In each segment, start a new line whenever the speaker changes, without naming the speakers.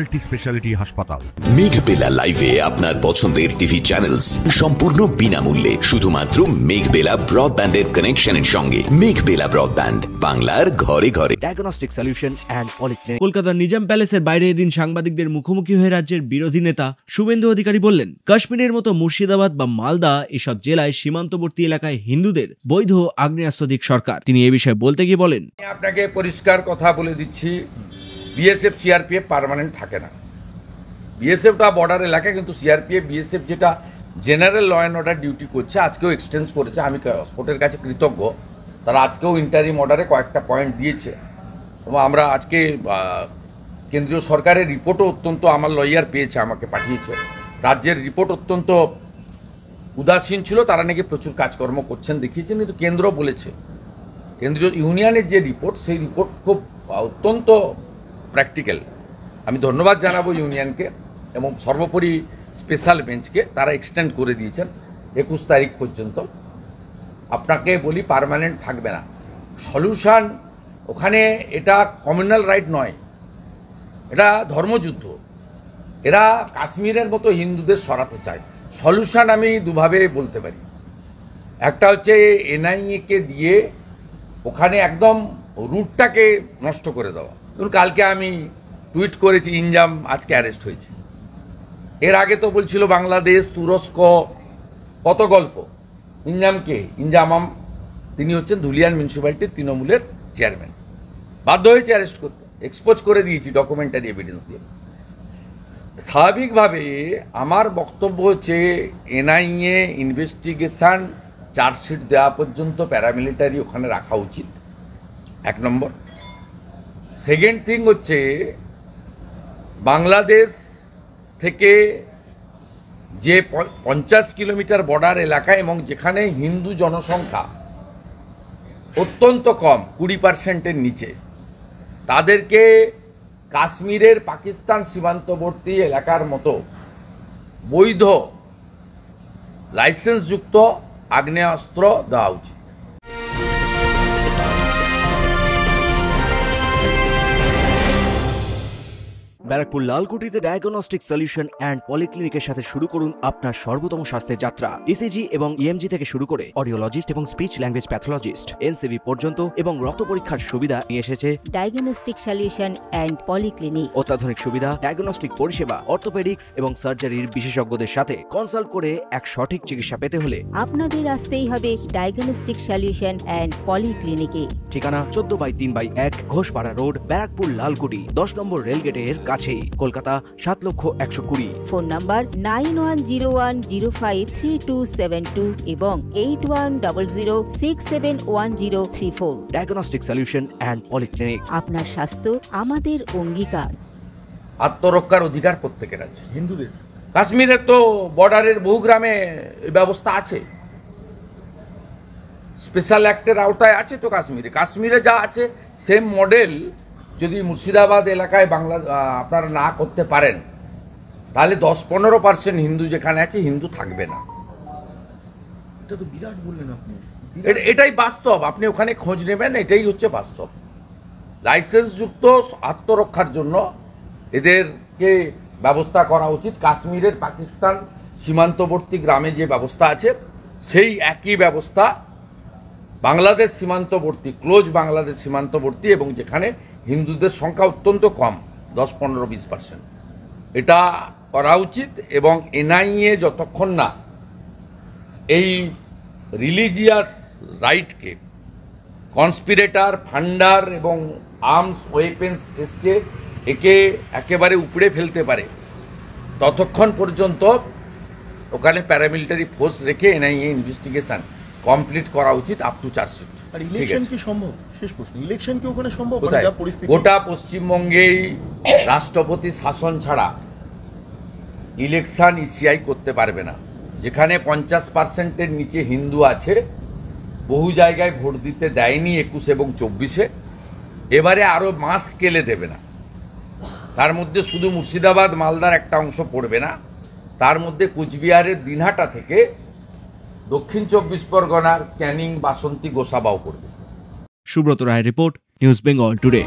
Multi speciality হাসপাতাল।
মেঘবেলা লাইভে আপনার পছন্দের টিভি চ্যানেলস সম্পূর্ণ বিনামূল্যে, শুধুমাত্র মেঘবেলা ব্রডব্যান্ডের কানেকশনের সঙ্গে। মেঘবেলা ব্রডব্যান্ড, বাংলার ঘরে ঘরে।
Diagnostic solution and polyclinic. কলকাতার নিজাম প্যালেসের বাইরে এদিন সাংবাদিকদের মুখোমুখি হয়ে রাজ্যের বিরোধী নেতা শুভেন্দু অধিকারী বললেন, কাশ্মীরের মতো মুর্শিদাবাদ বা মালদা এসব জেলায় সীমান্তবর্তী এলাকায় হিন্দুদের বৈধ আগ্নেয়াস্ত্র দিক সরকার। তিনি এ বিষয়ে বলতে গিয়ে বলেন,
আপনাকে পরিষ্কার কথা বলে দিচ্ছি, বিএসএফ সিআরপিএফ পার্মানেন্ট থাকে না। বিএসএফটা বর্ডার এলাকা, কিন্তু সিআরপিএফ বিএসএফ যেটা general law and order duty করছে, আজকেও এক্সটেন্স করেছে। আমি কোর্টের কাছে কৃতজ্ঞ, তারা আজকেও ইন্টারিম অর্ডারে কয়েকটা পয়েন্ট দিয়েছে এবং আমরা আজকে কেন্দ্রীয় সরকারের রিপোর্টও অত্যন্ত, আমার লয়ার পেয়েছে, আমাকে পাঠিয়েছে। রাজ্যের রিপোর্ট অত্যন্ত উদাসীন ছিল, তারা নাকি প্রচুর কাজকর্ম করছেন দেখিয়েছেন, কিন্তু কেন্দ্র বলেছে, কেন্দ্রীয় ইউনিয়নের যে রিপোর্ট, সেই রিপোর্ট খুব অত্যন্ত প্র্যাকটিক্যাল। আমি ধন্যবাদ জানাবো ইউনিয়নকে এবং সর্বোপরি স্পেশাল বেঞ্চকে, তারা এক্সটেন্ড করে দিয়েছেন 21 তারিখ পর্যন্ত। আপনাকে বলি, পার্মানেন্ট থাকবে না। সলিউশন ওখানে, এটা কমিউনাল রাইট নয়, এটা ধর্মযুদ্ধ। এরা কাশ্মীরের মতো হিন্দুদের সরাতে চায়। সলিউশন আমি দুভাবে বলতে পারি। একটা হচ্ছে এনআইএ-কে দিয়ে ওখানে একদম রুটটাকে নষ্ট করে দেওয়া। ধরুন, কালকে আমি টুইট করেছি, ইনজাম আজকে অ্যারেস্ট হয়েছে। এর আগে তো বলছিল বাংলাদেশ, তুরস্ক, কত গল্প। ইনজামকে, ইনজামাম, তিনি হচ্ছেন ধুলিয়ান মিউনিসিপ্যালিটির তৃণমূলের চেয়ারম্যান, বাধ্য হয়েছে অ্যারেস্ট করতে। এক্সপোজ করে দিয়েছি ডকুমেন্টারি এভিডেন্স দিয়ে। স্বাভাবিকভাবে আমার বক্তব্য হচ্ছে, এনআইএ ইনভেস্টিগেশন চার্জশিট দেওয়া পর্যন্ত প্যারামিলিটারি ওখানে রাখা উচিত, 1 নম্বর। সেকেন্ড থিং হচ্ছে, বাংলাদেশ থেকে যে 50 কিলোমিটার বর্ডার এলাকা এবং যেখানে হিন্দু জনসংখ্যা অত্যন্ত কম, 20%-এর নিচে, তাদেরকে কাশ্মীরের পাকিস্তান সীমান্তবর্তী এলাকার মতো বৈধ লাইসেন্সযুক্ত আগ্নেয়াস্ত্র দেওয়া উচিত।
ব্যারাকপুর লালকুটিতে ডায়াগনস্টিক সলিউশন অ্যান্ড পলিক্লিনিকের সাথে শুরু করুন আপনার সর্বোত্তম স্বাস্থ্যের যাত্রা। ইসিজি এবং ইএমজি থেকে শুরু করে অডিওলজিস্ট এবং স্পিচ ল্যাঙ্গুয়েজ প্যাথোলজিস্ট, এনসিভি পর্যন্ত এবং রক্ত পরীক্ষার সুবিধা নিয়ে এসেছে
ডায়াগনস্টিক সলিউশন অ্যান্ড পলিক্লিনিক।
অত্যাধুনিক সুবিধা, ডায়াগনস্টিক পরিষেবা, অর্থোপেডিক্স এবং সার্জারির বিশেষজ্ঞদের সাথে কনসাল্ট করে এক সঠিক চিকিৎসা পেতে হলে
আপনাদের আসতেই হবে ডায়াগনস্টিক সলিউশন অ্যান্ড পলিক্লিনিকে।
ঠিকানা 14/3/1 ঘোষপাড়া রোড, ব্যারাকপুর লালকুটি, 10 নম্বর রেলগেটের কাছেই, কলকাতা 7,20,020।
ফোন নাম্বার 9101053272 এবং 8100671034।
Diagnostic solution and polyclinic.
আপনার স্বাস্থ্য আমাদের অঙ্গীকার।
আত্মরক্ষার অধিকার প্রত্যেকের আছে।
হিন্দুদের
কাশ্মীরের তো বর্ডারের বহু গ্রামে ব্যবস্থা আছে, স্পেশাল অ্যাক্টের আওতায় আছে তো। কাশ্মীরে যা আছে সেম মডেল যদি মুর্শিদাবাদ এলাকায় আপনারা না করতে পারেন, তাহলে 10-15% হিন্দু যেখানে আছে, হিন্দু থাকবে না।
এটা তো বিরাট বললেন আপনি।
এটাই বাস্তব, আপনি ওখানে খোঁজ নেবেন, এটাই হচ্ছে বাস্তব। লাইসেন্সযুক্ত আত্মরক্ষার জন্য এদেরকে ব্যবস্থা করা উচিত। কাশ্মীরের পাকিস্তান সীমান্তবর্তী গ্রামে যে ব্যবস্থা আছে, সেই একই ব্যবস্থা বাংলাদেশ সীমান্তবর্তী, ক্লোজ বাংলাদেশ সীমান্তবর্তী এবং যেখানে হিন্দুদের সংখ্যা অত্যন্ত কম, 10-15-20%, এটা করা উচিত। এবং এনআইএ যতক্ষণ না এই রিলিজিয়াস রাইটকে, কনস্পিরেটার, ফান্ডার এবং আর্মস ওয়েপেন্স এসছে, একে একেবারে উপড়ে ফেলতে পারে, ততক্ষণ পর্যন্ত ওখানে প্যারামিলিটারি ফোর্স রেখে এনআইএ ইনভেস্টিগেশন কমপ্লিট করা উচিত আপ টু চার্জশিট।
আর ইলেকশন কি সম্ভব? শেষ প্রশ্ন, ইলেকশন কি ওখানে সম্ভব?
গোটা পশ্চিমবঙ্গেই রাষ্ট্রপতি শাসন ছাড়া ইলেকশন ইসিআই করতে পারবে না। যেখানে 50%-এর নিচে হিন্দু আছে, বহু জায়গায় ভোট দিতে দেয়নি 21 এবং 24-এ, এবারে আরো মাস স্কেলে দেবে না। তার মধ্যে শুধু মুর্শিদাবাদ মালদার একটা অংশ পড়বে না, তার মধ্যে কুচবিহারের দিনহাটা থেকে দক্ষিণ 24 পরগনার ক্যানিং, বাসন্তী, গোসাবাও পড়বে।
Subrata Roy report, news Bengal today.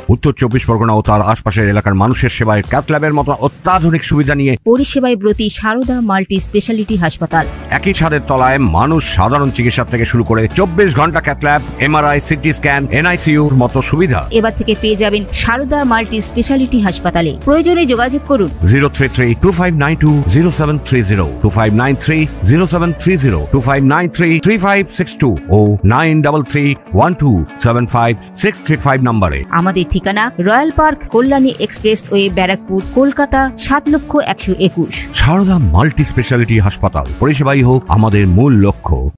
উত্তর 24 পরগনা ও তার আশপাশের এলাকার মানুষের সেবায় ক্যাথ ল্যাবের মতো অত্যাধুনিক সুবিধা নিয়ে
পরিষেবায় ব্রতী সারদা মাল্টি স্পেশালিটি হাসপাতাল।
একই ছাদের তলায় মানুষ সাধারণ চিকিৎসা থেকে শুরু করে 24 ঘন্টা cath lab, MRI, CT scan, এনআইসিইউর মতো সুবিধা।
এবার থেকে পেয়ে যাবেন সারদা মাল্টি স্পেশালিটি হাসপাতালে। প্রয়োজনে যোগাযোগ করুন
033-2592-0730, 2593-0730, 2593-3562 ও 9331275635 নম্বরে।
আমাদের ঠিকানা Royal Park, Kalyani expressway, Barrackpore, Kolkata 7,121,000।
Sarada multi speciality হাসপাতাল, পরিষেবাই হোক আমাদের মূল লক্ষ্য।